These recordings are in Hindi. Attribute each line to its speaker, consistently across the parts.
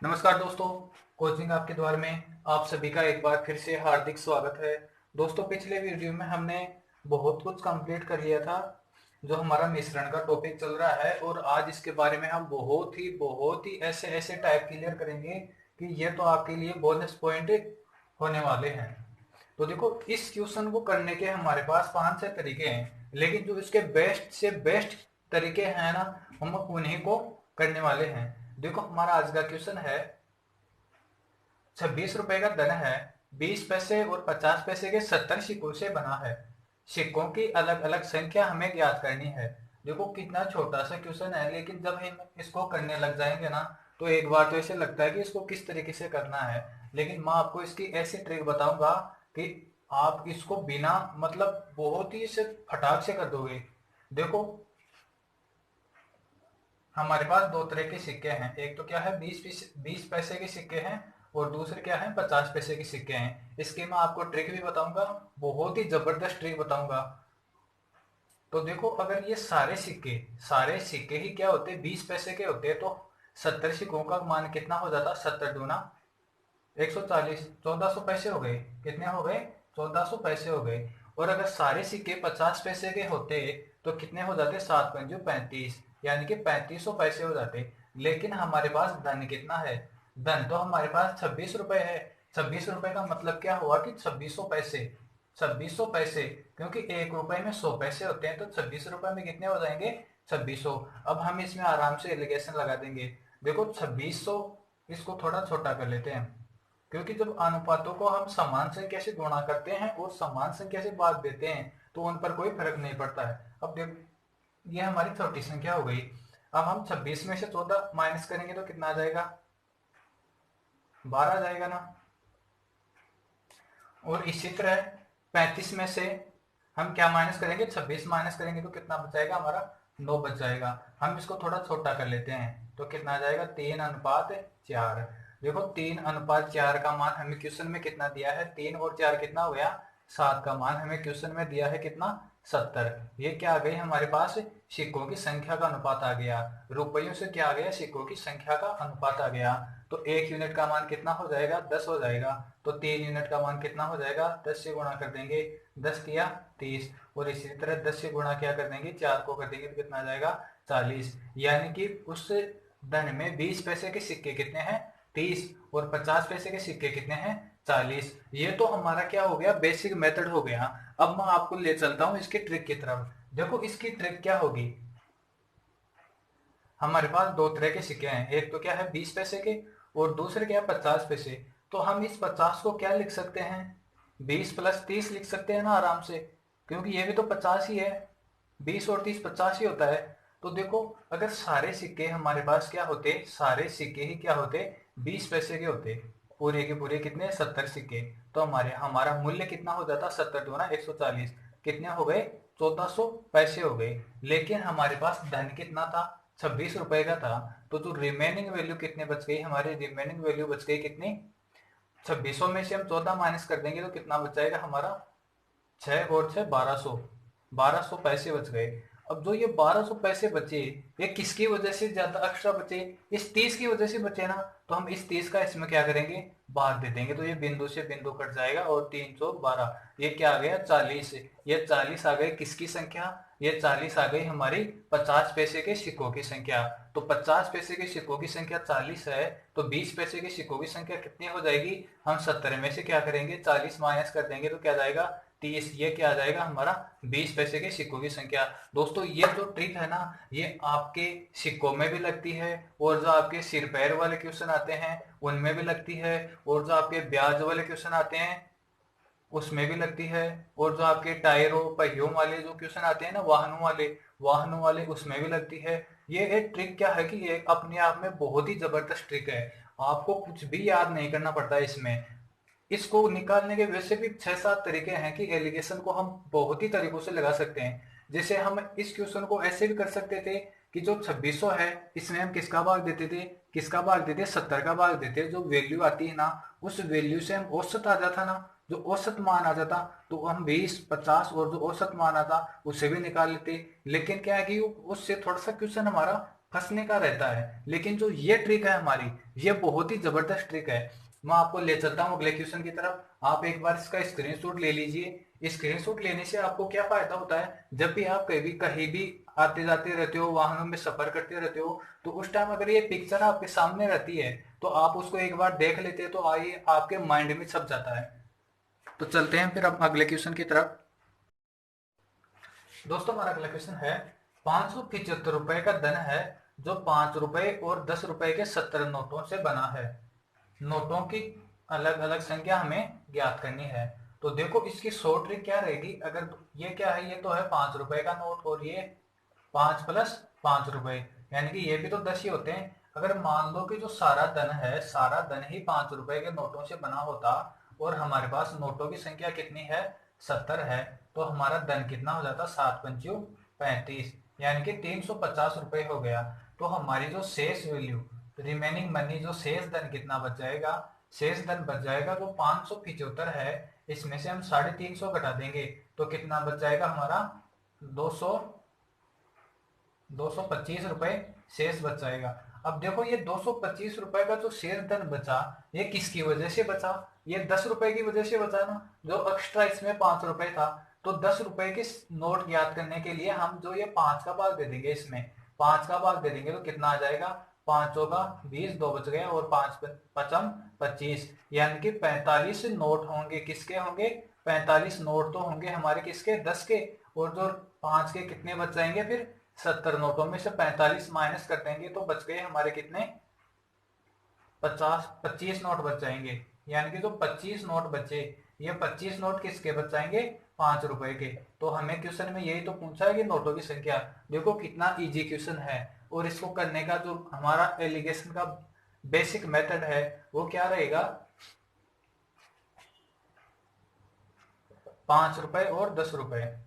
Speaker 1: नमस्कार दोस्तों। कोचिंग आपके द्वार में आप सभी का एक बार फिर से हार्दिक स्वागत है। दोस्तों, पिछले वीडियो में हमने बहुत कुछ कंप्लीट कर लिया था। जो हमारा मिश्रण का टॉपिक चल रहा है, और आज इसके बारे में हम बहुत ही ऐसे ऐसे टाइप क्लियर करेंगे कि ये तो आपके लिए बोनस पॉइंट होने वाले हैं। तो देखो, इस क्वेश्चन को करने के हमारे पास 5-6 तरीके हैं, लेकिन जो इसके बेस्ट से बेस्ट तरीके हैं ना, हम उन्हीं को करने वाले हैं। देखो, हमारा आज का क्वेश्चन है 26 रुपए का धन है। 20 पैसे और 50 पैसे के 70 सिक्कों से बना है। सिक्कों की अलग अलग संख्या हमें ज्ञात करनी है। देखो, कितना छोटा सा क्वेश्चन है, लेकिन जब हम इसको करने लग जाएंगे ना, तो एक बार तो ऐसे लगता है कि इसको किस तरीके से करना है। लेकिन मैं आपको इसकी ऐसी ट्रिक बताऊंगा कि आप इसको बिना मतलब बहुत ही से फटाक से कर दोगे। देखो, हमारे पास दो तरह के सिक्के हैं। एक तो क्या है, 20 पैसे के सिक्के हैं, और दूसरे क्या है, 50 पैसे के सिक्के हैं। इसकी मैं आपको ट्रिक भी बताऊंगा, बहुत ही जबरदस्त ट्रिक बताऊंगा। तो देखो, अगर ये सारे सिक्के ही क्या होते, 20 पैसे के होते, तो 70 सिक्कों का मान कितना हो जाता, 70 दूना 140, 1400 पैसे हो गए। कितने हो गए, 1400 पैसे हो गए। और अगर सारे सिक्के 50 पैसे के होते, तो कितने हो जाते, 7×5 = 35, यानी कि 3500 पैसे हो जाते। लेकिन हमारे पास धन कितना है, धन तो हमारे पास 26 रुपए है। 26 रुपए का मतलब क्या हुआ कि 2600 पैसे। 2600 पैसे, क्योंकि 1 रुपए में 100 पैसे होते हैं, तो 26 रुपए में कितने हो जाएंगे, 2600। अब हम इसमें आराम से एलिगेशन लगा देंगे। देखो, 2600, इसको थोड़ा छोटा कर लेते हैं, क्योंकि जब अनुपातों को हम समान संख्या से गुणा करते हैं और समान संख्या से भाग देते हैं, तो उन पर कोई फर्क नहीं पड़ता है। अब देख, ये हमारी छोटी संख्या हो गई। अब हम 26 में से 14 माइनस करेंगे तो कितना आ जाएगा, 12 आ जाएगा ना। और इसी तरह 35 में से हम क्या माइनस करेंगे, 26 माइनस करेंगे तो कितना बचाएगा हमारा, 9 बच जाएगा। हम इसको थोड़ा छोटा कर लेते हैं, तो कितना आ जाएगा, 3:4। देखो, 3:4 का मान हमें क्वेश्चन में कितना दिया है, 3 और 4 कितना हो गया, 7 का मान हमें क्वेश्चन में दिया है कितना, 70। ये क्या आ गई हमारे पास, सिक्कों की संख्या का अनुपात आ गया। रुपयों से क्या आ गया, सिक्कों की संख्या का अनुपात आ गया। तो 1 यूनिट का मान कितना हो जाएगा, 10 हो जाएगा। तो 3 यूनिट का मान कितना हो जाएगा, 10 से गुणा कर देंगे, 10 किया 30। और इसी तरह 10 से गुणा क्या कर देंगे, 4 को कर देंगे, तो कितना आ जाएगा, 40। यानी कि उस धन में 20 पैसे के सिक्के कितने हैं, 30, और 50 पैसे के सिक्के कितने हैं, 40। ये तो हमारा क्या हो गया, बेसिक मेथड हो गया। अब मैं आपको ले चलता हूँ इसकी ट्रिक की तरफ। देखो, इसकी ट्रिक क्या होगी, हमारे पास दो तरह के सिक्के हैं। एक तो क्या है, 20 पैसे के, और दूसरे क्या है, 50 पैसे। तो हम इस 50 को क्या लिख सकते हैं, 20 + 30 लिख सकते हैं ना आराम से, क्योंकि ये भी तो 50 ही है। 20 और 30 50 ही होता है। तो देखो, अगर सारे सिक्के हमारे पास क्या होते, सारे सिक्के ही क्या होते, 20 पैसे के होते, पूरे के पूरे कितने, 70 सिक्के। तो हमारे हमारा मूल्य कितना हो जाता, 70×140, कितने हो गए, 1400 पैसे हो गए। लेकिन हमारे पास धन कितना था, 26 रुपए का था। तो जो रिमेनिंग वैल्यू कितने बच गई, हमारी रिमेनिंग वैल्यू बच गई कितनी, 2600 में से हम 14 माइनस कर देंगे तो कितना बच जाएगा हमारा, 6 और 6 1200। 1200 पैसे बच गए। अब जो ये 1200 पैसे बचे, ये किसकी वजह से ज्यादा एक्स्ट्रा बचे, इस 30 की वजह से बचे ना। तो हम इस 30 का इसमें क्या करेंगे, भाग दे देंगे, तो ये बिंदु से बिंदु कट जाएगा, और 312, ये क्या आ गया, 40। ये 40 आ गए किसकी संख्या, ये 40 आ गई हमारी 50 पैसे के सिक्कों की संख्या। तो 50 पैसे के सिक्कों की संख्या 40 है, तो 20 पैसे के सिक्कों की संख्या कितनी हो जाएगी, हम 70 में से क्या करेंगे, 40 माइनस कर देंगे, तो क्या जाएगा, 30। ये क्या आ जाएगा हमारा, 20 पैसे के सिक्कों की संख्या। दोस्तों, ये जो ट्रिक है ना, ये आपके सिक्कों में भी लगती है, और जो आपके सिर पैर वाले क्वेश्चन आते हैं उनमें भी लगती है, और जो आपके ब्याज वाले क्वेश्चन आते हैं उसमें भी लगती है, और जो आपके टायरों पहियों वाले जो क्वेश्चन आते हैं ना, वाहनों वाले उसमें भी लगती है। ये एक ट्रिक क्या है कि ये अपने आप में बहुत ही जबरदस्त ट्रिक है। आपको कुछ भी याद नहीं करना पड़ता है इसमें। इसको निकालने के वैसे भी 6-7 तरीके हैं कि एलिगेशन को हम बहुत ही तरीकों से लगा सकते हैं। जैसे हम इस क्वेश्चन को ऐसे भी कर सकते थे कि जो 2600 है, इसमें हम किसका भाग देते थे, 70 का भाग देते। जो वैल्यू आती है ना, उस वैल्यू से हम औसत आ जाता ना, जो औसत मान आ जाता, तो हम 20 50 और जो औसत मान आता उसे भी निकाल लेते। लेकिन क्या है कि उससे थोड़ा सा क्वेश्चन हमारा फंसने का रहता है। लेकिन जो ये ट्रिक है हमारी, ये बहुत ही जबरदस्त ट्रिक है। मैं आपको ले चलता हूँ अगले क्वेश्चन की तरफ। आप एक बार इसका स्क्रीनशॉट ले लीजिए। स्क्रीनशॉट लेने से आपको क्या फायदा होता है, जब भी आप कहीं भी आते जाते रहते हो, वाहनों में सफर करते रहते हो, तो उस टाइम अगर ये पिक्चर आपके सामने रहती है तो आप उसको एक बार देख लेते हैं तो आइए आपके माइंड में छप जाता है। तो चलते हैं फिर अब अगले क्वेश्चन की तरफ। दोस्तों हमारा अगला क्वेश्चन है, 575 रुपए का धन है जो 5 रुपए और 10 रुपए के 70 नोटों से बना है। नोटों की अलग अलग संख्या हमें ज्ञात करनी है। तो देखो इसकी शॉर्ट ट्रिक क्या रहेगी। अगर ये क्या है, ये तो है 5 रुपए का नोट और ये 5 + 5 रुपए, यानी कि ये भी तो 10 ही होते हैं। अगर मान लो कि जो सारा धन है, सारा धन ही 5 रुपए के नोटों से बना होता और हमारे पास नोटों की संख्या कितनी है, 70 है, तो हमारा धन कितना हो जाता, 7×5 = 35, यानी कि 350 रुपए हो गया। तो हमारी जो शेष वैल्यू, रिमेनिंग मनी, जो शेष धन कितना बच जाएगा, शेष धन बच जाएगा जो 575 है, इसमें से हम 350 घटा देंगे तो कितना बच जाएगा हमारा, 200 225 रुपए शेष बच जाएगा। अब देखो ये 225 रुपए का जो शेष धन बचा, ये किसकी वजह से बचा, ये 10 रुपए की वजह से बचा ना। जो एक्स्ट्रा इसमें 5 रुपए था, तो 10 रुपए के नोट ज्ञात करने के लिए हम जो ये 5 का भाग दे देंगे, इसमें 5 का भाग दे देंगे तो कितना आ जाएगा, 5 × 5 = 20, 2 बच गए और 5×5 = 25, यानी कि 45 नोट होंगे। किसके होंगे, 45 नोट तो होंगे हमारे किसके, 10 के। और जो 5 के कितने बच जाएंगे, फिर 70 नोटों में से 45 माइनस कर देंगे तो बच गए हमारे कितने, 25 नोट बच जाएंगे। यानी कि जो 25 नोट बचे, ये 25 नोट किसके बच जाएंगे, 5 रुपए के। तो हमें क्वेश्चन में यही तो पूछा है कि नोटों की संख्या। देखो कितना इजी क्वेश्चन है। और इसको करने का जो हमारा एलिगेशन का बेसिक मेथड है वो क्या रहेगा, 5 रुपए और 10 रुपए।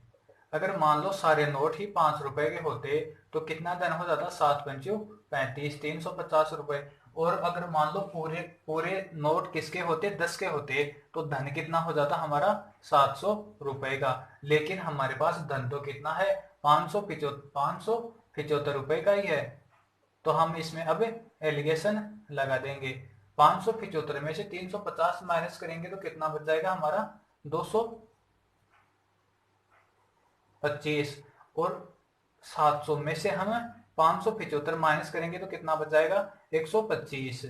Speaker 1: अगर मान लो सारे नोट ही 5 रुपए के होते तो कितना धन हो जाता, 7×5 = 35, 350 रुपए। और अगर मान लो पूरे पूरे नोट किसके होते, 10 के होते, तो धन कितना हो जाता हमारा, 700 रुपए का। लेकिन हमारे पास धन तो कितना है, 575 रुपए का ही है। तो हम इसमें अब एलिगेशन लगा देंगे। 575 में से 350 माइनस करेंगे तो कितना बच जाएगा हमारा, 225। और 700 में से हम 575 माइनस करेंगे तो कितना बच जाएगा, 125।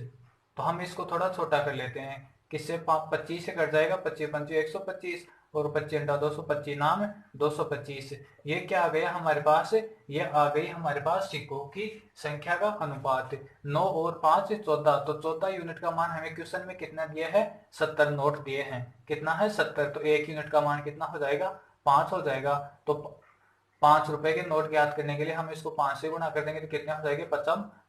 Speaker 1: तो हम इसको थोड़ा छोटा कर लेते हैं। किससे, 25 से कट जाएगा, 25×5 = 125 और 25×225 नाम 225। ये क्या आ गया हमारे पास, ये आ गई हमारे पास सिक्कों की संख्या का अनुपात। 9 और 5 14, तो 14 यूनिट का मान हमें क्वेश्चन में कितना दिया है, 70 नोट दिए हैं। कितना है, 70। तो 1 यूनिट का मान कितना हो जाएगा, 5 हो जाएगा। तो 5 रुपए के नोट ज्ञात करने के लिए हम इसको 5 से गुणा कर देंगे तो कितने हो जाएंगे,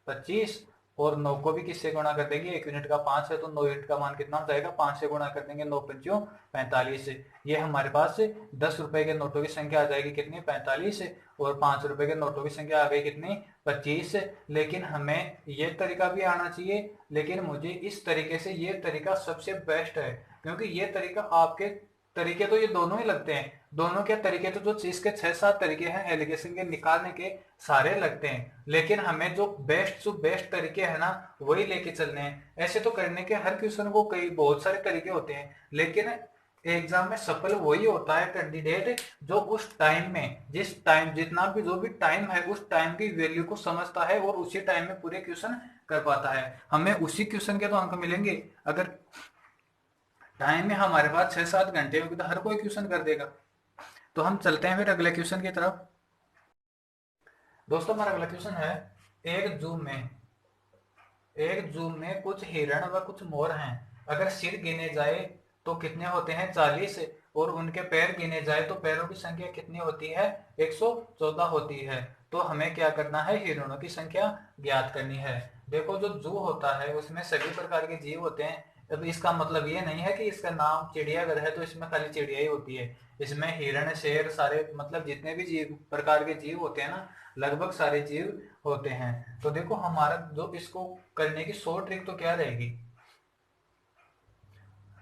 Speaker 1: 25। और 9 को भी किससे गुणा कर देंगे, 1 यूनिट का 5 है तो 9 यूनिट का मान कितना हो जाएगा, 5 से गुणा कर देंगे, 9×5 = 45। ये हमारे पास 10 रुपए के नोटों की संख्या आ जाएगी कितनी, 45। और 5 रुपए के नोटों की संख्या आ गई कितनी, 25। लेकिन हमें ये तरीका भी आना चाहिए, लेकिन मुझे इस तरीके से ये तरीका सबसे बेस्ट है। क्योंकि ये तरीका, आपके तरीके तो ये दोनों ही लगते हैं, दोनों के तरीके तो जो चीज के 6-7 तरीके हैं एलिगेशन के निकालने के, सारे लगते हैं। लेकिन हमें जो बेस्ट तरीके हैं ना, वही लेके चलने हैं। ऐसे तो करने के हर क्वेश्चन को कई बहुत सारे तरीके होते हैं, लेकिन एग्जाम में सफल वही होता है कैंडिडेट जो उस टाइम में, जिस टाइम जितना भी जो भी टाइम है, उस टाइम की वैल्यू को समझता है और उसी टाइम में पूरे क्वेश्चन कर पाता है। हमें उसी क्वेश्चन के तो अंक मिलेंगे। अगर टाइम में हमारे पास 6-7 घंटे होगी तो हर कोई क्वेश्चन कर देगा। तो हम चलते हैं फिर अगले क्वेश्चन की तरफ। दोस्तों हमारा अगला क्वेश्चन है, एक जू में कुछ हिरण व कुछ मोर हैं। अगर सिर गिने जाए तो कितने होते हैं, 40। और उनके पैर गिने जाए तो पैरों की संख्या कितनी होती है, 114 होती है। तो हमें क्या करना है, हिरणों की संख्या ज्ञात करनी है। देखो जो जू होता है उसमें सभी प्रकार के जीव होते हैं। अब इसका मतलब ये नहीं है कि इसका नाम चिड़ियाघर है तो इसमें खाली चिड़िया ही होती है। इसमें हिरण, शेर, सारे मतलब जितने भी जीव प्रकार के जीव होते हैं ना, लगभग सारे जीव होते हैं। तो देखो हमारा जो इसको करने की शॉर्ट ट्रिक तो क्या रहेगी,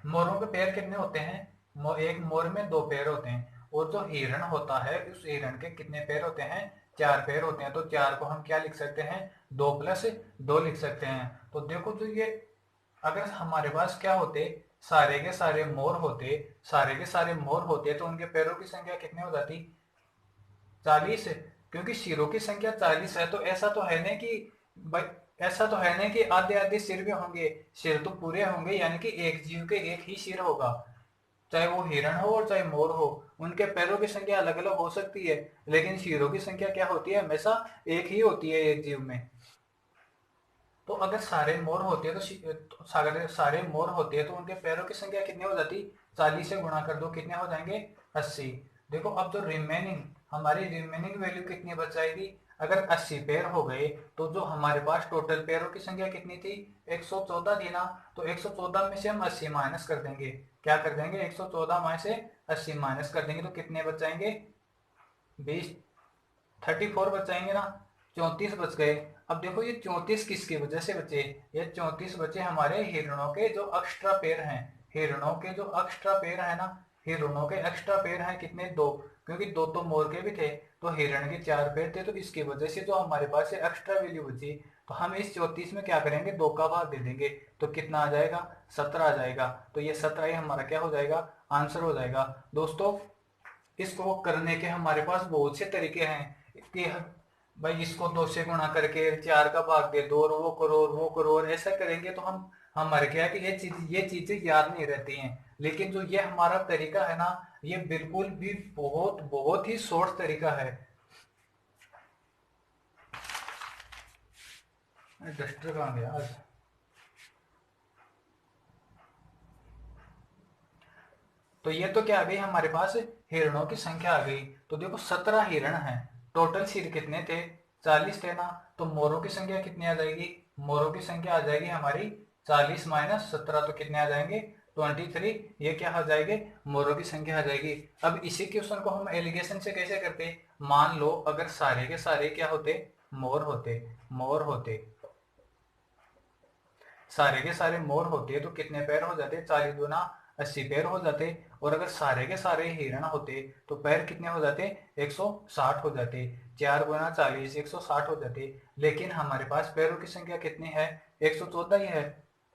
Speaker 1: मोरों के पैर कितने होते हैं, एक मोर में 2 पैर होते हैं। और जो हिरण होता है उस हिरण के कितने पैर होते हैं, 4 पैर होते हैं, तो 4 को हम क्या लिख सकते हैं, 2+2 लिख सकते हैं। तो देखो जो ये, अगर हमारे पास क्या होते, सारे के सारे मोर होते, सारे के सारे मोर होते, तो उनके पैरों की संख्या कितनी हो जाती, 40। क्योंकि सिरों की संख्या 40 है, तो ऐसा तो है नहीं कि भाई, ऐसा तो है नहीं कि आधे आधे सिर भी होंगे, सिर तो पूरे होंगे, यानी कि एक जीव के एक ही सिर होगा, चाहे वो हिरण हो और चाहे मोर हो। उनके पैरों की संख्या अलग अलग हो सकती है, लेकिन सिरों की संख्या क्या होती है, हमेशा एक ही होती है एक जीव में। तो अगर सारे मोर होते हैं तो सारे सारे मोर होते हैं तो उनके पैरों की संख्या कितनी हो जाती, 40 से गुणा कर दो, कितने हो जाएंगे, 80। देखो अब जो रिमेनिंग, हमारी रिमेनिंग वैल्यू कितनी बच जाएगी, अगर 80 पैर हो गए, तो जो हमारे पास टोटल पैरों की संख्या कितनी थी, 114 थी ना। तो 114 में से हम 80 माइनस कर देंगे, क्या कर देंगे, 114 में से 80 माइनस कर देंगे, तो कितने बच जाएंगे, 20, 34 बच जाएंगे ना, 34 बच गए। अब देखो ये 34 किसकी वजह से बचे, ये 34 बचे हमारे हिरणों के जो एक्स्ट्रा पैर हैं, हिरणों के जो एक्स्ट्रा पैर है ना, हिरणों के एक्स्ट्रा पैर हैं कितने, 2, क्योंकि दो तो मोर के भी थे, तो हिरण के 4 पैर थे, तो इसकी वजह से जो हमारे पास ये एक्स्ट्रा वैल्यू बची, तो हम इस 34 में क्या करेंगे, 2 का भाग दे देंगे, तो कितना आ जाएगा, 17 आ जाएगा। तो ये 17 ही हमारा क्या हो जाएगा, आंसर हो जाएगा। दोस्तों इसको करने के हमारे पास बहुत से तरीके हैं कि भाई इसको 2 से गुणा करके 4 का भाग दे दो, और वो करो और वो करो, और ऐसा करेंगे तो हम, हमारे क्या है कि ये चीजें याद नहीं रहती हैं। लेकिन जो ये हमारा तरीका है ना, ये बिल्कुल भी बहुत बहुत ही शॉर्ट तरीका है। डस्टर कहाँ गया आज। तो ये तो क्या आ गई हमारे पास, हिरणों की संख्या आ गई। तो देखो 17 हिरण हैं, टोटल सिर कितने थे, 40 थे ना। तो मोरों की संख्या कितनी आ जाएगी, मोरों की संख्या आ जाएगी हमारी 40 माइनस 17, तो कितने आ जाएंगे, 23। ये क्या हो जाएंगे, मोरों की संख्या आ जाएगी। अब इसी क्वेश्चन को हम एलिगेशन से कैसे करते, मान लो अगर सारे के सारे क्या होते, मोर होते, मोर होते, सारे के सारे मोर होते तो कितने पैर हो जाते, 40 गुना 80 पैर हो जाते। और अगर सारे के सारे हिरण होते तो पैर कितने हो जाते, 160 हो जाते। 4 गुना 40, 160 हो जाते। लेकिन हमारे पास पैरों की संख्या कितनी है, 114 ही है।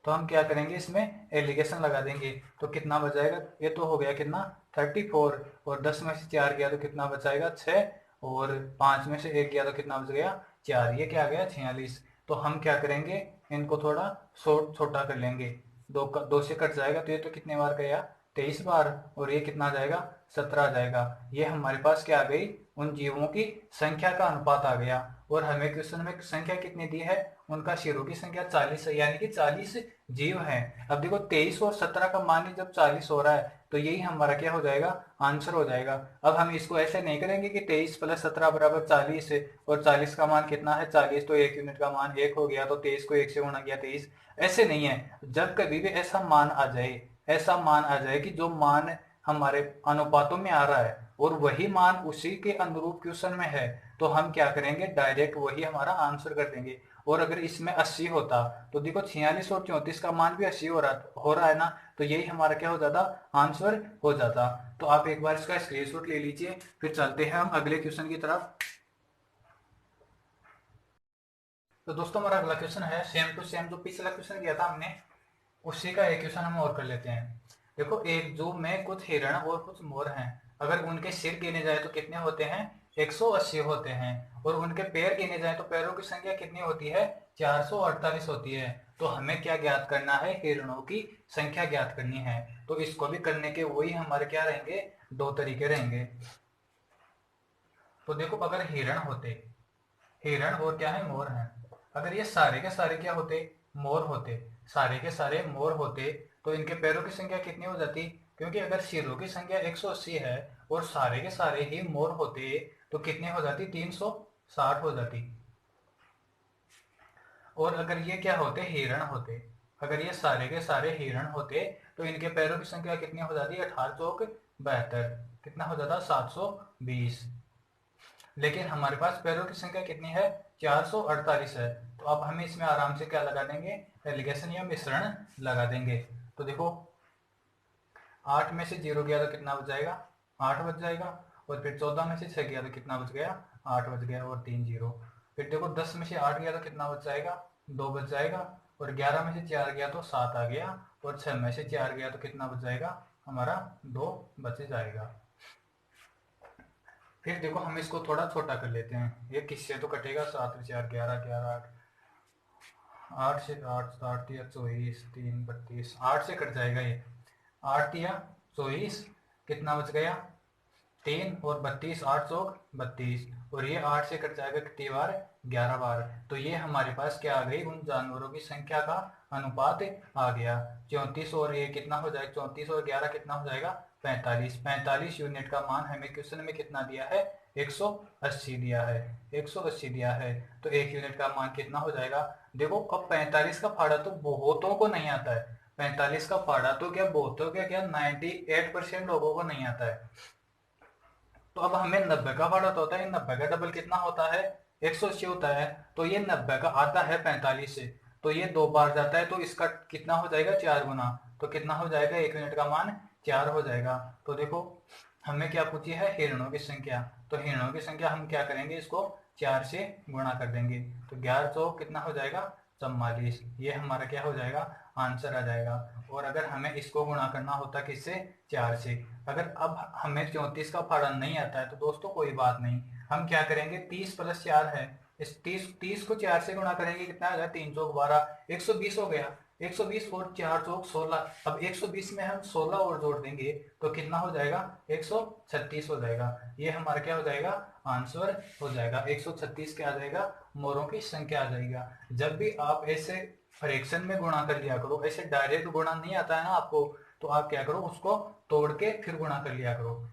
Speaker 1: तो हम क्या करेंगे, इसमें एलिगेशन लगा देंगे, तो कितना बचाएगा, ये तो हो गया कितना, 34। और 10 में से 4 गया तो कितना बचाएगा, 6। और 5 में से 1 गया तो कितना बच गया, 4। ये क्या आ गया, 46। तो हम क्या करेंगे, इनको थोड़ा छोटा कर लेंगे, 2 से कट जाएगा, तो ये तो कितने बार गया, 23 बार। और ये कितना आ जाएगा, 17 आ जाएगा। ये हमारे पास क्या आ गई, उन जीवों की संख्या का अनुपात आ गया। और हमें क्वेश्चन में संख्या कितनी दी है, उनका शिरों की संख्या 40 है, यानी कि 40 जीव हैं। अब देखो 23 और 17 का मान ही जब 40 हो रहा है, तो यही हमारा क्या हो जाएगा, आंसर हो जाएगा। अब हम इसको ऐसे नहीं करेंगे कि 23 + 17 बराबर 40 है, और 40 का मान कितना है, 40, तो 1 यूनिट का मान 1 हो गया, तो 23 को 1 से गुणा किया 23। ऐसे नहीं है, जब कभी भी ऐसा मान आ जाए, ऐसा मान आ जाए कि जो मान हमारे अनुपातों में आ रहा है और वही मान उसी के अनुरूप क्वेश्चन में है, तो हम क्या करेंगे, डायरेक्ट वही हमारा आंसर कर देंगे। और अगर इसमें 80 होता, तो देखो 46 और 34 का मान भी 80 हो रहा है ना, तो यही हमारा क्या हो जाता, आंसर हो जाता। तो आप एक बार इसका स्क्रीनशॉट ले लीजिए, फिर चलते हैं हम अगले क्वेश्चन की तरफ। तो दोस्तों हमारा अगला क्वेश्चन है सेम टू सेम, जो पिछला क्वेश्चन किया था हमने, उसी का एक क्वेश्चन हम और कर लेते हैं। देखो एक जू में कुछ हिरण और कुछ मोर हैं, अगर उनके सिर गिने जाए तो कितने होते हैं, 180 होते हैं। और उनके पैर गिने जाए तो पैरों की संख्या कितनी होती है, 448 होती है। तो हमें क्या ज्ञात करना है, हिरणों की संख्या ज्ञात करनी है। तो इसको भी करने के वही हमारे क्या रहेंगे, 2 तरीके रहेंगे। तो देखो अगर हिरण होते, हिरण और क्या है, मोर हैं, अगर ये सारे के सारे क्या होते, मोर होते, सारे के सारे मोर होते, तो इनके पैरों की संख्या कितनी हो जाती, क्योंकि अगर सिरों की संख्या 180 है और सारे के सारे ही मोर होते, तो कितनी हो जाती, 360 हो जाती। और अगर ये क्या होते, हिरण होते, अगर ये सारे के सारे हिरण होते, तो इनके पैरों की संख्या कितनी हो जाती, 18 चौक 72, कितना हो जाता, 720। लेकिन हमारे पास पैरों की संख्या कितनी है, 448 है। तो अब हमें इसमें आराम से क्या लगा देंगे, एलिगेशन या मिश्रण लगा देंगे। तो देखो 8 में से 0 गया तो कितना बच जाएगा, 8 बच जाएगा। और फिर 14 में से 6 गया तो कितना बच गया, 8 बच गया और 3 जीरो। फिर देखो 10 में से 8 गया तो कितना बच जाएगा, 2 बच जाएगा। और 11 में से 4 गया तो 7 आ गया। और 6 में से 4 गया तो कितना बच जाएगा हमारा, 2 बच जाएगा। फिर देखो हम इसको थोड़ा छोटा कर लेते हैं, ये किससे तो कटेगा, 7 और 4 11, 11 8, 8 से 8 8 या 24, 3 32, 8 से कट जाएगा ये, 8 या 24, कितना बच गया 3 और 32, 8 चौक 32। और ये 8 से कट जाएगा कितनी बार, 11 बार। तो ये हमारे पास क्या आ गई, उन जानवरों की संख्या का अनुपात आ गया। 34 और ये कितना हो जाएगा, 34 और 11 कितना हो जाएगा 45। 45 यूनिट का मान हमें क्वेश्चन में कितना दिया है, 180 दिया है, 180 दिया है। तो 1 यूनिट का मान कितना हो जाएगा। देखो अब 45 का फाड़ा तो बहुतों को नहीं आता है, 45 का फाड़ा तो क्या बहुतों क्या 98% लोगों को नहीं आता है। तो अब हमें 90 का फाड़ा तो होता है, 90 का डबल कितना होता है, 180 होता है। तो ये 90 का आता है 45 से, तो ये 2 बार जाता है, तो इसका कितना हो जाएगा 4 गुना। तो कितना हो जाएगा, 1 यूनिट का मान 4 हो जाएगा। तो देखो हमें क्या पूछी है, हिरणों की संख्या। तो हिरणों की संख्या हम क्या करेंगे, इसको 4 से गुणा कर देंगे। तो 11 चौक कितना हो जाएगा 44, ये हमारा क्या हो जाएगा, आंसर आ जाएगा। और अगर हमें इसको गुणा करना होता किससे, 4 से। अगर अब हमें 34 का फाड़ा नहीं आता है तो दोस्तों कोई बात नहीं, हम क्या करेंगे, 30 प्लस 4 है, इस 30 को 4 से गुणा करेंगे, कितना आ गया 3 चौक 12, 120 हो गया। 120 और 4 चौक 16, अब 120 में हम 16 और जोड़ देंगे तो कितना हो जाएगा, 136 हो जाएगा। ये हमारा क्या हो जाएगा, आंसर हो जाएगा 136 क्या आ जाएगा, मोरों की संख्या आ जाएगा। जब भी आप ऐसे फ्रैक्शन में गुणा कर लिया करो, ऐसे डायरेक्ट गुणा नहीं आता है ना आपको, तो आप क्या करो, उसको तोड़ के फिर गुणा कर लिया करो।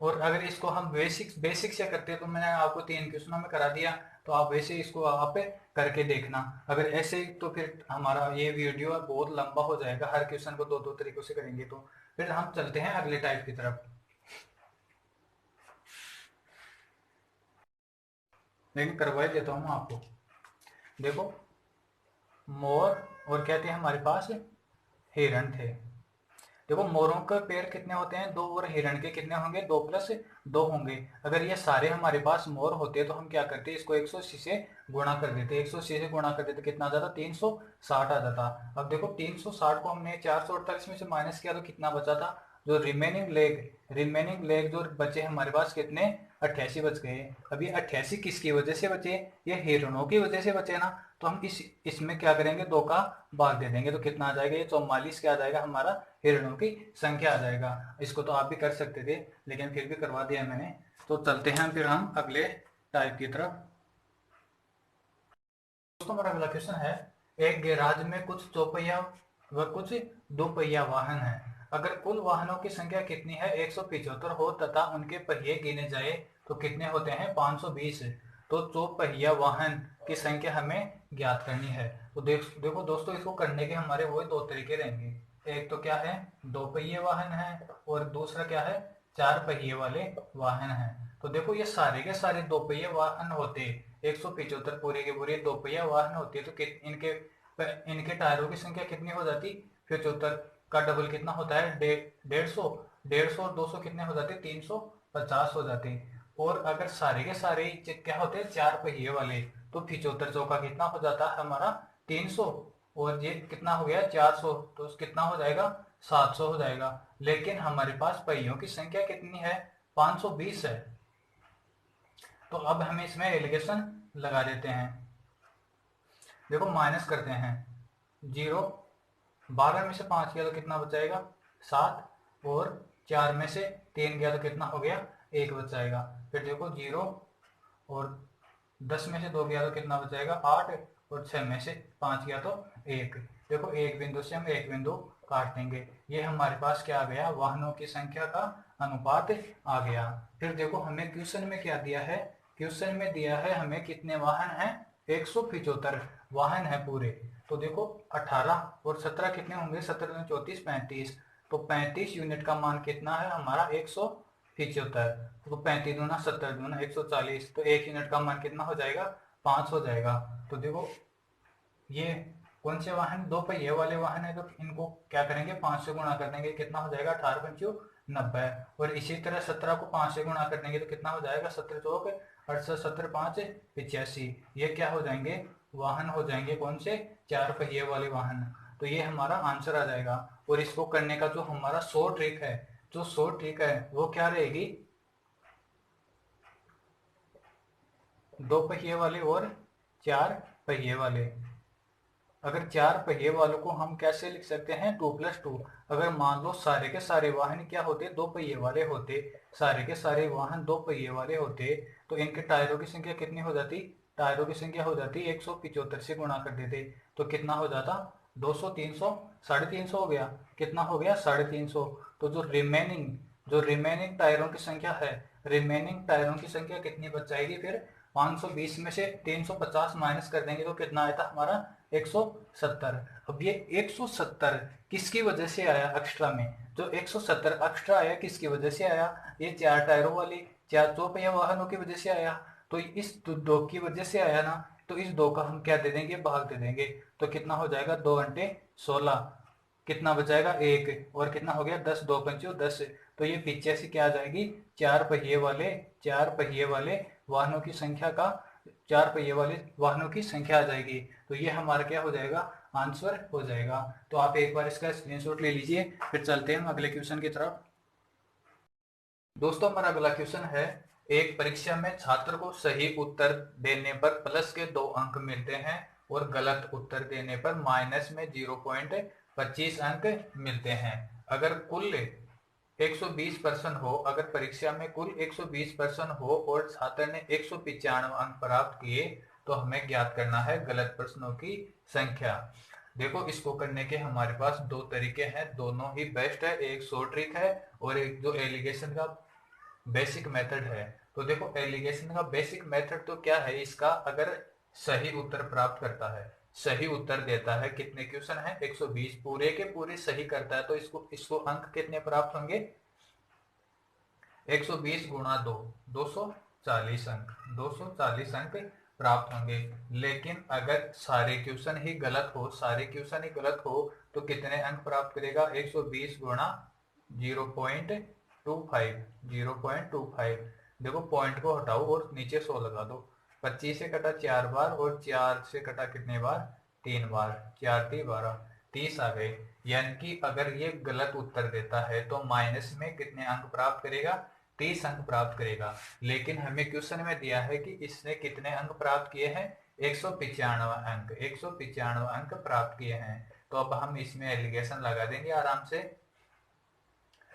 Speaker 1: और अगर इसको हम बेसिक बेसिक से करते हैं तो मैंने आपको 3 क्वेश्चनों में करा दिया, तो आप वैसे इसको आप करके देखना। अगर ऐसे तो फिर हमारा ये वीडियो बहुत लंबा हो जाएगा, हर क्वेश्चन को 2-2 तरीकों से करेंगे। तो फिर हम चलते हैं अगले टाइप की तरफ। लेकिन करवा देता हूँ आपको। देखो मोर और क्या थे हमारे पास, हिरण थे। देखो मोरों के पैर कितने होते हैं, 2, और हिरण के कितने होंगे, 2 प्लस 2 होंगे। अगर ये सारे हमारे पास मोर होते तो हम क्या करते, इसको 180 से गुणा कर देते, 180 से गुणा कर देते, कितना आ जाता 360 आ जाता। अब देखो 360 को हमने 448 में से माइनस किया तो कितना बचा था, जो रिमेनिंग लेग जो बचे हमारे पास कितने, 88 बच गए। अब ये 88 किसकी वजह से बचे, ये हिरणों की वजह से बचे ना। तो हम इसमें क्या करेंगे, 2 का भाग दे देंगे तो कितना आ जाएगा, ये 44 क्या आ जाएगा हमारा, हिरणों की संख्या आ जाएगा। इसको तो आप भी कर सकते थे लेकिन फिर भी करवा दिया मैंने। तो चलते हैं फिर हम अगले टाइप की तरफ। दोस्तों मेरा अगला क्वेश्चन है, एक गैराज में कुछ चौपहिया व कुछ दोपहिया वाहन है। अगर कुल वाहनों की संख्या कितनी है, 175 हो तथा उनके पहिए गिने जाए तो कितने होते हैं, 520। तो चौपहिया वाहन की संख्या हमें ज्ञात करनी है। तो देखो दोस्तों, इसको करने के हमारे वो 2 तरीके रहेंगे। एक तो क्या है, 2 पहिए वाहन है, और दूसरा क्या है, 4 पहिए वाले वाहन है। तो देखो ये सारे के सारे 2 पहिए वाहन होते, 175 पूरे के पूरे 2 पहिया वाहन होते, तो इनके इनके टायरों की संख्या कितनी हो जाती, 75 का डबल कितना होता है, 150, 150 और 200 कितने हो जाते, 350 हो जाते। और अगर सारे के सारे क्या होते हैं, 4 पहिए वाले, तो 75 चौका कितना हो जाता है हमारा, 300, और ये कितना हो गया 400, तो कितना हो जाएगा 700 हो जाएगा। लेकिन हमारे पास पहियों की संख्या कितनी है, 520 है। तो अब हमें इसमें एलिगेशन लगा देते हैं। देखो माइनस करते हैं, 0, 12 में से 5 गया तो कितना बचाएगा 7, और 4 में से 3 गया तो कितना हो गया 1 बच जाएगा। फिर देखो 0 और 10 में से 2 गया तो कितना बचाएगा 8, और 6 में से 5 गया तो 1। देखो एक बिंदु से हम एक बिंदु काट देंगे। ये हमारे पास क्या आ गया, वाहनों की संख्या का अनुपात आ गया। फिर देखो हमें क्वेश्चन में क्या दिया है, क्वेश्चन में दिया है हमें कितने वाहन हैं, 175 वाहन है पूरे। तो देखो 18 और 17 कितने होंगे, 17 में 34 35, तो 35 यूनिट का मान कितना है हमारा 175। तो 35 दूना 70 दूना 140, तो 1 यूनिट का मान कितना हो जाएगा 5 हो जाएगा। तो देखो ये कौन से वाहन, 2 पहिए वाले वाहन है, तो इनको क्या करेंगे 5 से गुणा कर देंगे, कितना हो जाएगा 18 पंचू 90। और इसी तरह 17 को 5 से गुणा कर देंगे तो कितना हो जाएगा, 17 चौक 68, 17 5 85। ये क्या हो जाएंगे, वाहन हो जाएंगे, कौन से, 4 पहिए वाले वाहन। तो ये हमारा आंसर आ जाएगा। और इसको करने का जो हमारा 100 ट्रिक है, जो 100 ट्रिक है वो क्या रहेगी, 2 पहिए वाले और 4 पहिए वाले। अगर 4 पहिए वालों को हम कैसे लिख सकते हैं, 2+2। अगर मान लो सारे के सारे वाहन क्या होते, 2 पहिए वाले होते, सारे के सारे वाहन 2 पहिए वाले होते, तो इनके टायरों की संख्या कितनी हो जाती, टायरों की संख्या हो जाती 175 से गुणा कर देते तो कितना हो जाता, 200, 300, 350 हो गया, कितना हो गया, 350। तो जो रिमेनिंग टायरों की संख्या है, रिमेनिंग टायरों की संख्या कितनी बच जाएगी फिर, 520 में से 350 माइनस कर देंगे तो कितना आया था हमारा, 170। अब ये 170 किसकी वजह से आया एक्स्ट्रा में, जो 170 एक्स्ट्रा आया किसकी वजह से आया, ये 4 टायरों वाली 4 चौपहिया वाहनों की वजह से आया। तो इस 2 की वजह से आया ना, तो इस 2 का हम क्या दे देंगे, भाग दे देंगे। तो कितना हो जाएगा, 2 घंटे 16, कितना बचाएगा, 1, और कितना हो गया, 10, 2 पंचो 10। तो ये पीछे से क्या आ जाएगी, 4 पहिए वाले वाहनों की संख्या का, 4 पहिए वाले वाहनों की संख्या आ जाएगी। तो ये हमारा क्या हो जाएगा, आंसर हो जाएगा। तो आप एक बार इसका स्क्रीनशॉट ले लीजिए, फिर चलते हैं हम अगले क्वेश्चन की तरफ। दोस्तों हमारा अगला क्वेश्चन है, एक परीक्षा में छात्र को सही उत्तर देने पर प्लस के 2 अंक मिलते हैं और गलत उत्तर देने पर माइनस में 0.25 अंक मिलते हैं। अगर कुल 120 प्रश्न हो, अगर परीक्षा में कुल 120 प्रश्न हो और छात्र ने 195 अंक प्राप्त किए तो हमें ज्ञात करना है गलत प्रश्नों की संख्या। देखो इसको करने के हमारे पास 2 तरीके हैं, दोनों ही बेस्ट है, एक शॉर्ट ट्रिक है और एक जो एलिगेशन का बेसिक मेथड है। तो देखो एलिगेशन का बेसिक मेथड तो क्या है इसका, अगर सही उत्तर प्राप्त करता है, सही उत्तर देता है, कितने क्वेश्चन है, 120 पूरे के पूरे सही करता है तो इसको इसको अंक कितने प्राप्त होंगे, 120 गुणा 2, 240 अंक, 240 अंक प्राप्त होंगे। लेकिन अगर सारे क्वेश्चन ही गलत हो, सारे क्वेश्चन ही गलत हो तो कितने अंक प्राप्त करेगा, 120 गुणा 0.25, 0.25। देखो पॉइंट को हटाओ और नीचे 100 लगा दो, 25 से कटा 4 बार और 4 से कटा कितने बार, 3 बार, 4 3 12, 30 आ गए। यानी कि अगर ये गलत उत्तर देता है तो माइनस में कितने अंक प्राप्त करेगा, 30 अंक प्राप्त करेगा। लेकिन हमें क्वेश्चन में दिया है कि इसने कितने अंक प्राप्त किए हैं, 195 अंक, 195 अंक प्राप्त किए हैं। तो अब हम इसमें एलिगेशन लगा देंगे आराम से।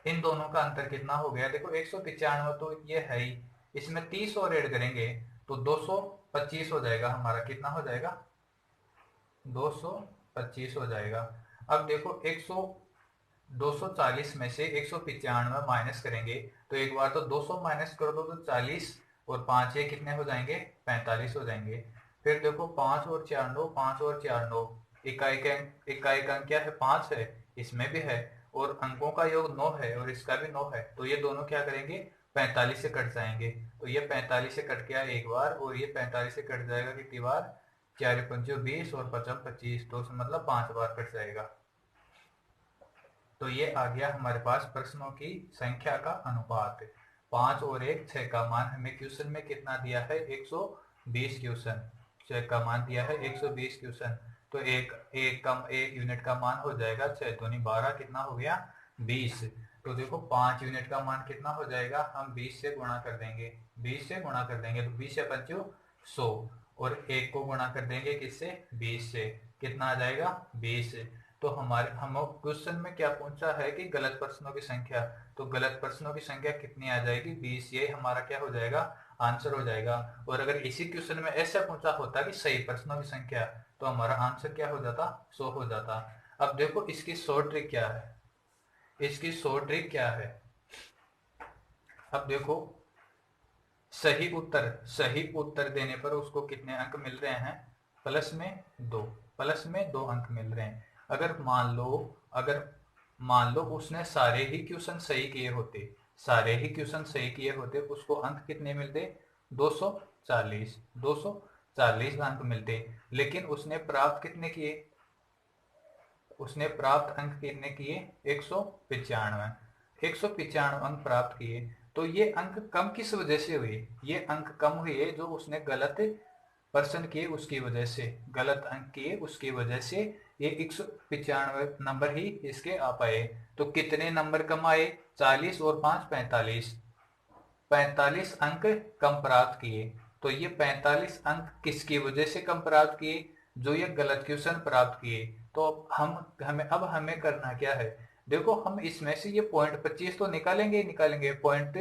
Speaker 1: इन दोनों का अंतर कितना हो गया, देखो 195 तो ये है ही, इसमें 30 और ऐड करेंगे तो 225 हो जाएगा हमारा, कितना हो जाएगा, 225 हो जाएगा। अब देखो 240 में से 195 माइनस करेंगे तो एक बार तो 200 माइनस कर दो तो 40 और 5 ये कितने हो जाएंगे, 45 हो जाएंगे। फिर देखो 5 और 4 9, 5 और 4 9, इकाई का अंक क्या है, 5 है, इसमें भी है, और अंकों का योग 9 है और इसका भी 9 है, तो ये दोनों क्या करेंगे, 45 से कट जाएंगे। तो ये 45 से कट गया एक बार और ये 45 से कट जाएगा कितनी बार, 4 पंचो 20 और 5 25, तो मतलब 5 बार कट जाएगा। तो ये आ गया हमारे पास प्रश्नों की संख्या का अनुपात, 5 और 1, 6 का मान हमें क्वेश्चन में कितना दिया है, 120 क्वेश्चन, 6 का मान दिया है 120 क्वेश्चन। तो एक यूनिट का मान हो जाएगा 6 दूनी 12, कितना हो गया 20। तो देखो 5 यूनिट का मान कितना हो जाएगा, हम 20 से गुणा कर देंगे, 20 से गुणा कर देंगे तो 20 या 25 100, और 1 को गुणा कर देंगे किससे, 20 से, कितना आ जाएगा 20। तो हमारे हम क्वेश्चन में क्या पूछा है कि गलत प्रश्नों की संख्या, तो गलत प्रश्नों की संख्या कितनी आ जाएगी, 20, ये हमारा क्या हो जाएगा, आंसर हो जाएगा। और अगर इसी क्वेश्चन में ऐसा पूछा होता कि सही प्रश्नों की संख्या, तो हमारा आंसर क्या हो जाता, 100 हो जाता। अब देखो इसकी शॉर्ट ट्रिक क्या है, इसकी शॉर्ट ट्रिक क्या है, अब देखो सही उत्तर देने पर उसको कितने अंक मिल रहे हैं, प्लस में 2, प्लस में 2 अंक मिल रहे हैं। अगर मान लो उसने सारे ही क्वेश्चन सही किए होते, सारे ही क्वेश्चन सही किए होते, उसको अंक कितने मिलते, 240, 240 अंक मिलते। लेकिन उसने प्राप्त कितने किए, उसने प्राप्त अंक कितने किए, 195। 195 अंक प्राप्त किए। तो ये अंक कम किस वजह से हुए? ये अंक कम हुए जो उसने गलत पर्सन किए उसकी वजह से, गलत अंक किए उसकी वजह से ये 195 नंबर ही इसके आ पाए। तो कितने नंबर कम आए? 40 और 5 45, 45 अंक कम प्राप्त किए। तो ये 45 अंक किसकी वजह से कम प्राप्त किए? जो ये गलत क्वेश्चन प्राप्त किए। तो अब हमें करना क्या है? देखो, हम इसमें से ये पॉइंट 25 तो निकालेंगे, पॉइंट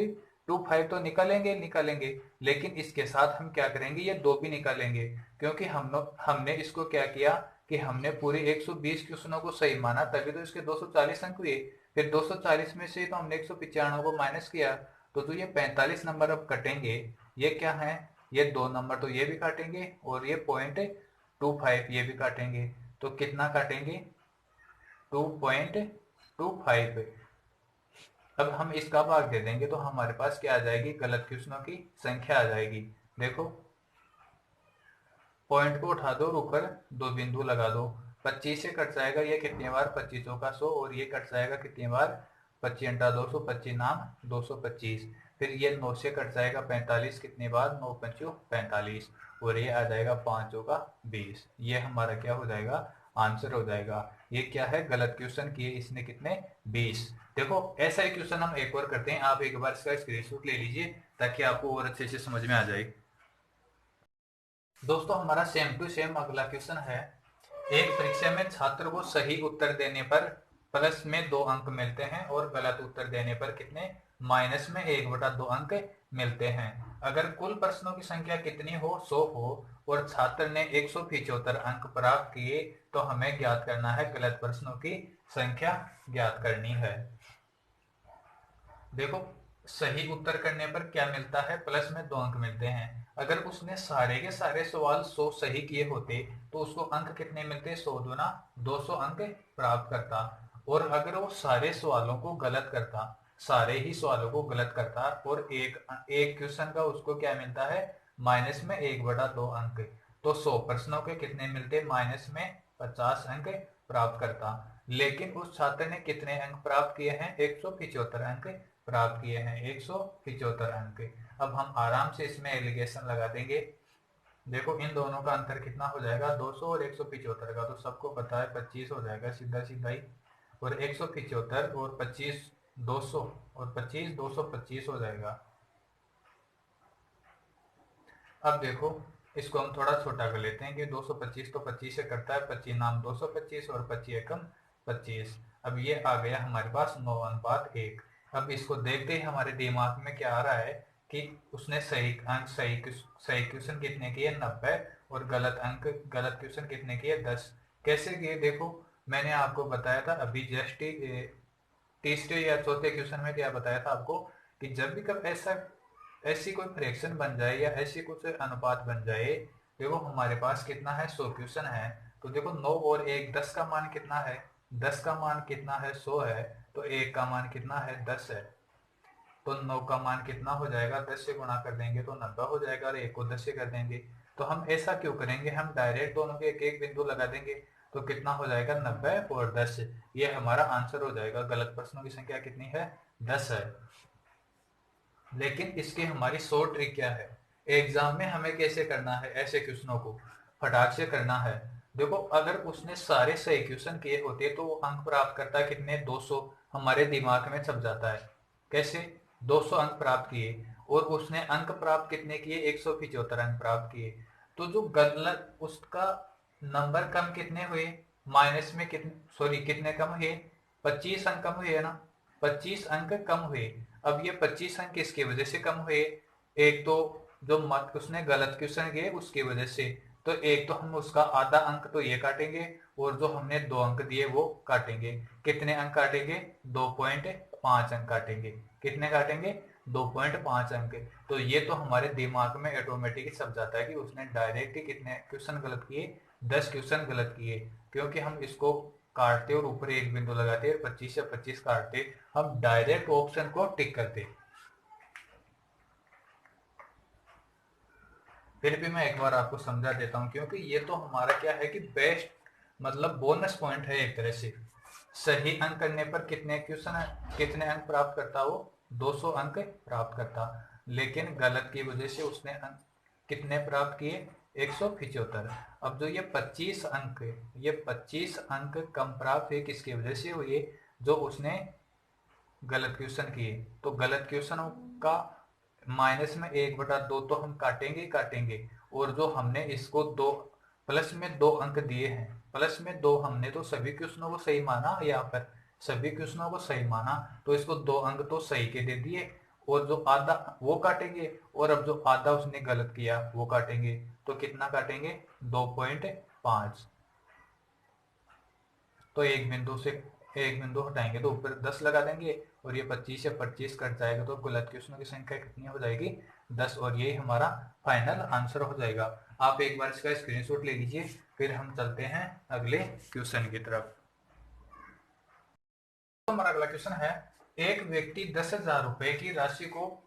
Speaker 1: 25 तो निकालेंगे, लेकिन इसके साथ हम क्या करेंगे, ये दो भी निकालेंगे। क्योंकि हमने इसको क्या किया कि हमने पूरे 120 क्वेश्चनों को सही माना, तभी तो इसके 240 अंक हुए। फिर 240 में से तो हमने 195 को माइनस किया। तो जो ये 45 नंबर अब कटेंगे, ये क्या है? ये दो नंबर तो ये भी काटेंगे और ये .25 ये भी काटेंगे। तो कितना काटेंगे? 2.25। अब हम इसका भाग दे देंगे तो हमारे पास क्या आ जाएगी? गलत क्वेश्चनों की संख्या आ जाएगी। देखो, पॉइंट को उठा दो और ऊपर दो बिंदु लगा दो। 25 से कट जाएगा ये कितनी बार? 25 का 100, और ये कट जाएगा कितनी बार? 25 × 200, 25 नाम 225। फिर ये 9 से कट जाएगा 45 कितनी बार? 9 × 5 45, और ये आ जाएगा 5 का 20। ये हमारा क्या हो जाएगा? आंसर हो जाएगा। ये क्या है? गलत क्वेश्चन किए इसने कितने? 20। देखो, ऐसा ही क्वेश्चन हम एक और करते हैं। आप एक बार इसका स्क्रीनशॉट ले लीजिए ताकि आपको और अच्छे से समझ में आ जाए। दोस्तों, हमारा सेम टू सेम अगला क्वेश्चन है। एक परीक्षा में छात्र को सही उत्तर देने पर प्लस में 2 अंक मिलते हैं और गलत उत्तर देने पर कितने? माइनस में 1/2 अंक मिलते हैं। अगर कुल प्रश्नों की संख्या कितनी हो? 100 हो, और छात्र ने 175 अंक प्राप्त किए, तो हमें ज्ञात करना है गलत प्रश्नों की संख्या ज्ञात करनी है। देखो, सही उत्तर करने पर क्या मिलता है? प्लस में 2 अंक मिलते हैं। अगर उसने सारे के सारे सवाल 100 सही किए होते तो उसको अंक कितने मिलते? 100 दूना 200 अंक प्राप्त करता। और अगर वो सारे सवालों को गलत करता, सारे ही सवालों को गलत करता, और एक एक क्वेश्चन का उसको क्या मिलता है? माइनस में 1/2 अंक। तो 100 प्रश्नों के कितने मिलते? माइनस में 50 अंक प्राप्त करता। लेकिन उस छात्र ने कितने अंक प्राप्त किए हैं? 175 अंक प्राप्त किए हैं, 175 अंक। अब हम आराम से इसमें एलिगेशन लगा देंगे। देखो, इन दोनों का अंतर कितना हो जाएगा? 200 और 175 का तो सबको पता है 25 हो जाएगा सीधा सीधा ही। और 175 और 25 200, और 25 225 हो जाएगा। अब देखो, इसको हम थोड़ा छोटा कर लेते हैं कि 225 तो 25 से करता है, 25 नाम 225 और 25 एकम 25। अब ये आ गया हमारे पास 9:1। अब इसको देखते ही हमारे दिमाग में क्या आ रहा है कि उसने सही अंक सही क्वेश्चन कितने किए? 90, और गलत क्वेश्चन कितने किए? 10। कैसे किए? देखो, मैंने आपको बताया था अभी जस्ट तीसरे या चौथे क्वेश्चन में क्या बताया था आपको कि जब भी कब ऐसी कोई फ्रैक्शन बन जाए या ऐसी कुछ अनुपात बन जाए। देखो, हमारे पास कितना है? 100 क्वेश्चन है। तो देखो, 9 और 1, 10 का मान कितना है? 10 का मान कितना है? 100 है। तो 1 का मान कितना है? 10 है। तो 9 का मान कितना हो जाएगा? 10 से गुणा कर देंगे तो 90 हो जाएगा, और 1 को 10 से कर देंगे। तो हम ऐसा क्यों करेंगे? हम डायरेक्ट दोनों के एक एक बिंदु लगा देंगे। तो कितना हो जाएगा? 90 और 10। ये हमारा आंसर हो जाएगा। गलत प्रश्नों की संख्या कितनी है? 10 है। लेकिन इसकी हमारी सो ट्रिक क्या है? एग्जाम में हमें कैसे करना है? ऐसे क्वेश्चनों को फटाक से करना है। देखो, अगर उसने सारे सही क्वेश्चन किए होते तो वो अंक प्राप्त करता कितने? 200। हमारे दिमाग में छप जाता है। कैसे? 200 अंक प्राप्त किए, और उसने अंक प्राप्त कितने किए? 175 अंक प्राप्त किए। तो जो गलत उसका नंबर कम कितने हुए? माइनस में कितने, सॉरी, कितने कम हुए? 25 अंक कम हुए ना? 25 अंक कम हुए। अब ये 25 अंक किसकी वजह से कम हुए? एक तो जो मत उसने गलत क्वेश्चन किए उसकी वजह से। तो एक तो हम उसका आधा अंक तो ये काटेंगे, और जो हमने 2 अंक दिए वो काटेंगे। कितने अंक काटेंगे? 2.5 अंक काटेंगे। कितने काटेंगे? 2.5 अंक। तो ये तो हमारे दिमाग में ऑटोमेटिक सब जाता है कि उसने डायरेक्ट कितने क्वेश्चन गलत किए? 10 क्वेश्चन गलत किए। क्योंकि हम इसको काटते और ऊपर एक बिंदु लगाते, 25 से 25 काटते, हम डायरेक्ट ऑप्शन को टिक करते। फिर भी मैं एक बार आपको समझा देता हूं, क्योंकि ये तो हमारा क्या है कि बेस्ट मतलब बोनस पॉइंट है एक तरह से। सही अंक करने पर कितने अंक प्राप्त करता वो? 200 अंक प्राप्त करता। लेकिन गलत की वजह से उसने अंक कितने प्राप्त किए? 175। अब जो ये 25 अंक कम प्राप्त हुए, किसकी वजह से हुए? जो उसने गलत क्वेश्चन किए। तो गलत क्वेश्चनों का माइनस में 1/2 तो हम काटेंगे ही काटेंगे, और जो हमने इसको दो प्लस में 2 अंक दिए हैं, प्लस में 2, हमने तो सभी क्वेश्चनों को सही माना, यहाँ पर सभी क्वेश्चनों को सही माना, तो इसको 2 अंक तो सही के दे दिए, और जो आधा वो काटेंगे, और अब जो आधा उसने गलत किया वो काटेंगे। तो कितना काटेंगे? 2.5। तो एक बिंदु हटाएंगे तो ऊपर 10 लगा देंगे, और ये 25 से 25 कट जाएगा, तो गलत क्वेश्चनों की संख्या कितनी हो जाएगी? 10, और ये हमारा फाइनल आंसर हो जाएगा। आप एक बार इसका स्क्रीनशॉट ले लीजिए, फिर हम चलते हैं अगले क्वेश्चन की तरफ। तो हमारा अगला क्वेश्चन है, एक व्यक्ति 10,000 रुपए की राशि को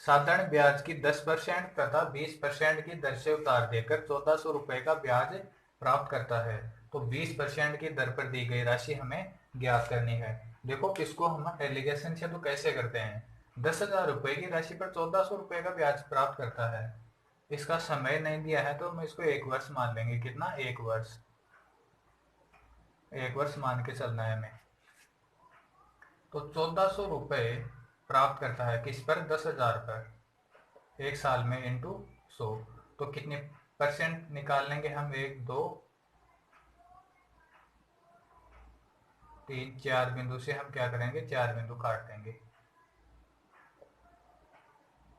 Speaker 1: साधारण ब्याज की 10% तथा 20% की दर से उतार देकर 1400 रुपए का ब्याज प्राप्त करता है। तो 20% की दर पर दी गई राशि हमें ज्ञात करनी है। देखो, इसको हम एलिगेशन से तो कैसे करते हैं? 10,000 रुपए की राशि पर 1400 रुपए का ब्याज प्राप्त करता है। इसका समय नहीं दिया है तो हम इसको 1 वर्ष मान लेंगे। कितना? 1 वर्ष। 1 वर्ष मान के चलना है हमें। तो 1400 रुपए प्राप्त करता है किस पर? 10,000 पर, एक साल में इंटू 100। तो कितने परसेंट निकाल लेंगे हम? 1, 2, 3, 4 बिंदु से हम क्या करेंगे? 4 बिंदु काट देंगे।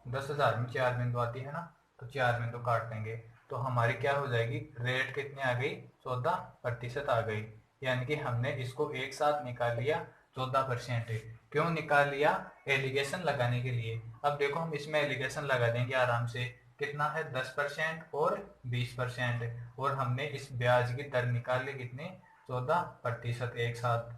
Speaker 1: 10,000 में 4 बिंदु आती है ना, तो 4 बिंदु काट देंगे। तो हमारी क्या हो जाएगी? रेट कितनी आ गई? 14% आ गई। यानी कि हमने इसको एक साथ निकाल लिया 14%। क्यों निकाल लिया? एलिगेशन लगाने के लिए। अब देखो, हम इसमें एलिगेशन लगा देंगे आराम से। कितना है? 10% और 20%, और हमने इस ब्याज की दर निकाल ली कितनी? 14% एक साथ।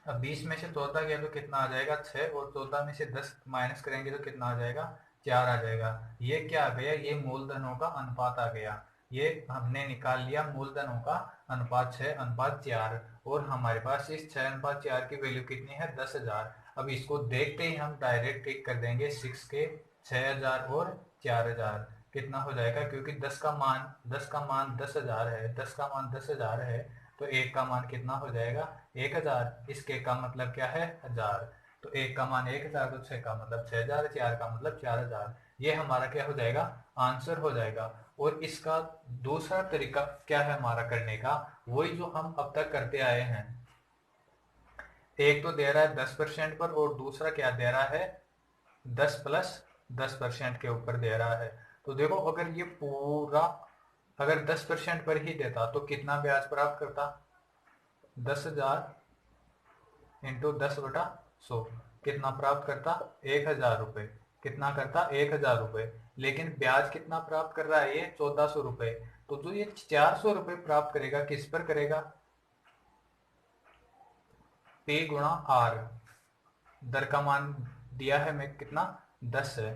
Speaker 1: अब 20 में से 14 गया तो कितना आ जाएगा? 6, और 14 में से 10 माइनस करेंगे तो कितना आ जाएगा? 4 आ जाएगा। ये क्या आ गया? ये मूलधनों का अनुपात आ गया। ये हमने निकाल लिया मूलधनों का अनुपात 6:4, और हमारे पास इस 6:4 की वैल्यू कितनी है? 10,000। अब इसको देखते ही हम डायरेक्ट टिक कर देंगे 6 के 6,000 और 4,000। कितना हो जाएगा? क्योंकि 10 का मान 10,000 है, 10 का मान 10,000 है, तो 1 का मान कितना हो जाएगा? 1,000। इसके का मतलब क्या है? 1000। तो 1 का मान 1,000, तो 6 का मतलब 6,000, 4 का मतलब 4,000। ये हमारा क्या हो जाएगा? आंसर हो जाएगा। और इसका दूसरा तरीका क्या है हमारा करने का? वही जो हम अब तक करते आए हैं। एक तो दे रहा है 10% पर, और दूसरा क्या दे रहा है? 10 प्लस 10% के ऊपर दे रहा है। तो देखो, अगर ये पूरा अगर 10% पर ही देता तो कितना ब्याज प्राप्त करता? 10,000 इंटू 10/100 कितना प्राप्त करता? 1,000 रुपए। कितना करता? 1,000 रुपए। लेकिन ब्याज कितना प्राप्त कर रहा है? ये 1400 रुपए। तो जो ये 400 रुपए प्राप्त करेगा, किस पर करेगा? P गुणा R। दर का मान दिया है मैं कितना? 10 है।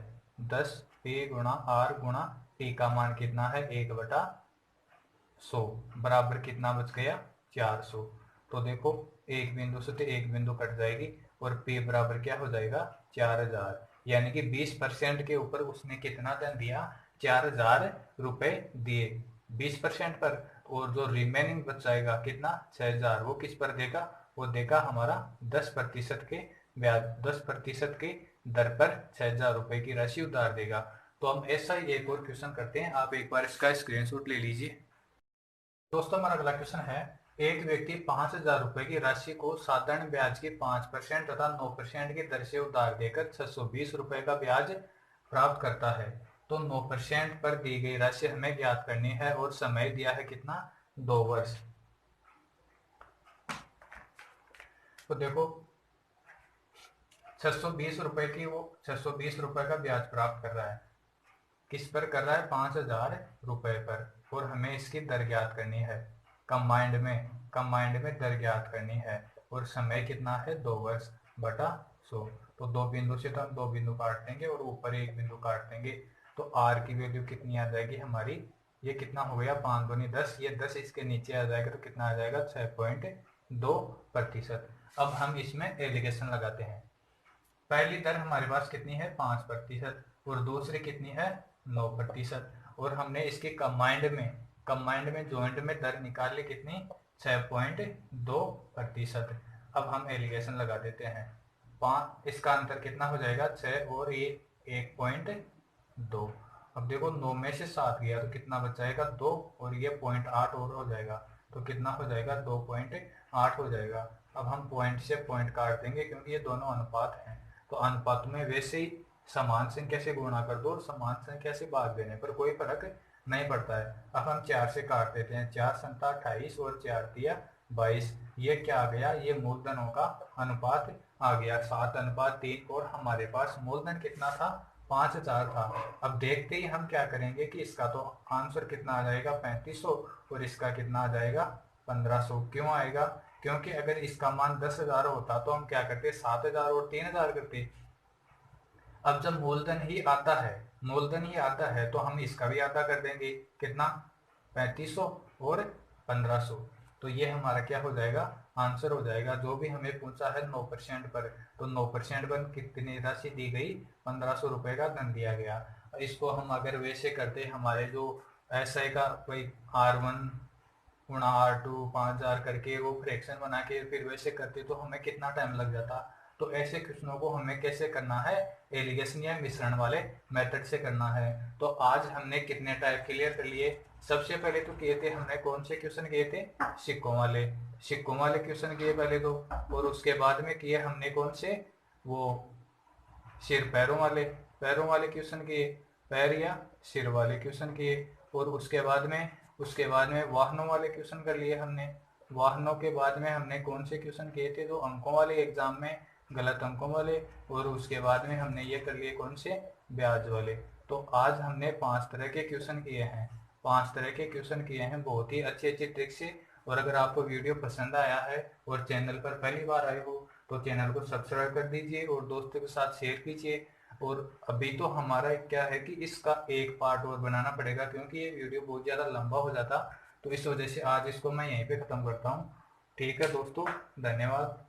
Speaker 1: 10 P गुणा R गुणा T का मान कितना है? 1/100 बराबर कितना बच गया? 400। तो देखो, एक बिंदु से तो एक बिंदु कट जाएगी, और P बराबर क्या हो जाएगा? 4,000। यानी कि 20% के ऊपर उसने कितना धन दिया? 4,000 रुपए दिए 20% पर, और जो रिमेनिंग बच जाएगा कितना? 6,000, वो किस पर देगा? वो देगा हमारा 10% के ब्याज, 10% के दर पर 6,000 रुपए की राशि उतार देगा। तो हम ऐसा ही एक और क्वेश्चन करते हैं, आप एक बार इसका स्क्रीनशॉट ले लीजिए। दोस्तों, हमारा अगला क्वेश्चन है, एक व्यक्ति 5,000 रुपए की राशि को साधारण ब्याज की 5% तथा 9% की दर से उधार देकर 620 रुपए का ब्याज प्राप्त करता है। तो 9% पर दी गई राशि हमें ज्ञात करनी है, और समय दिया है कितना? 2 वर्ष। तो देखो, 620 रुपए की वो 620 रुपए का ब्याज प्राप्त कर रहा है। किस पर कर रहा है? 5,000 रुपए पर, और हमें इसकी दर ज्ञात करनी है। कंबाइंड में दर ज्ञात करनी है, और समय कितना है? 2 वर्ष बटा 100। तो 2 बिंदु से तो हम 2 बिंदु काट देंगे, और ऊपर 1 बिंदु काट देंगे। तो आर की वैल्यू कितनी आ जाएगी हमारी? ये कितना हो गया 5 दूनी 10, ये 10 इसके नीचे आ जाएगा तो कितना आ जाएगा 6.2%। अब हम इसमें एलिगेशन लगाते हैं। पहली दर हमारे पास कितनी है 5% और दूसरी कितनी है 9%, और हमने इसके कंबाइंड में ज्वाइंट में दर निकाल ली कितनी 6.2%। अब हम एलिगेशन लगा देते हैं। 5 इसका अंतर कितना हो जाएगा 6 और ये 1.2। अब देखो 9 में से 7 गया तो कितना बच जाएगा 2, और ये 0.8 और हो जाएगा तो कितना हो जाएगा 2.8 हो जाएगा। अब हम पॉइंट से पॉइंट काट देंगे क्योंकि ये दोनों अनुपात हैं, तो अनुपात में वैसे ही समान संख्या से गुणा कर दो और समान संख्या से भाग देने पर कोई फर्क नहीं पड़ता है। अब हम 4 से काट देते हैं, 4 संता 28 और 4 दिया 22। ये क्या आ गया, ये मूलधनों का अनुपात आ गया 7:3, और हमारे पास मूलधन कितना था 5000 था। अब देखते ही हम क्या करेंगे कि इसका तो आंसर कितना आ जाएगा 3500 और इसका कितना आ जाएगा 1500। क्यों आएगा, क्योंकि अगर इसका मान 10,000 होता तो हम क्या करते 7,000 और 3,000 करते। अब जब मूलधन ही आता है तो हम इसका भी आधा कर देंगे, कितना 3500 और 1500। तो ये हमारा क्या हो जाएगा आंसर हो जाएगा। जो भी हमें पूछा है 9% पर, तो 9% पर कितनी राशि दी गई 1500 रुपए का धन दिया गया। इसको हम अगर वैसे करते हमारे जो एसआई का कोई R1 गुणा R2 5000 करके वो फ्रैक्शन बना के फिर वैसे करते तो हमें कितना टाइम लग जाता। तो ऐसे क्वेश्चनों को हमें कैसे करना है, एलिगेशन या मिश्रण वाले मेथड से करना है। तो आज हमने कितने टाइप क्लियर कर लिए। सबसे पहले तो किए थे हमने कौन से क्वेश्चन किए थे, सिक्कों वाले क्वेश्चन किए पहले तो, और उसके बाद में किए हमने कौन से, वो सिर पैरों वाले क्वेश्चन किए, पैर या सिर वाले क्वेश्चन किए। और उसके बाद में वाहनों वाले क्वेश्चन कर लिए हमने। वाहनों के बाद में हमने कौन से क्वेश्चन किए थे जो अंकों वाले एग्जाम में गलत अंकों वाले, और उसके बाद में हमने ये कर लिए कौन से ब्याज वाले। तो आज हमने 5 तरह के क्वेश्चन किए हैं, 5 तरह के क्वेश्चन किए हैं बहुत ही अच्छी अच्छी ट्रिक से। और अगर आपको वीडियो पसंद आया है और चैनल पर पहली बार आए हो तो चैनल को सब्सक्राइब कर दीजिए और दोस्तों के साथ शेयर कीजिए। और अभी तो हमारा क्या है कि इसका एक पार्ट और बनाना पड़ेगा क्योंकि ये वीडियो बहुत ज़्यादा लंबा हो जाता, तो इस वजह से आज इसको मैं यहीं पे ख़त्म करता हूँ। ठीक है दोस्तों, धन्यवाद।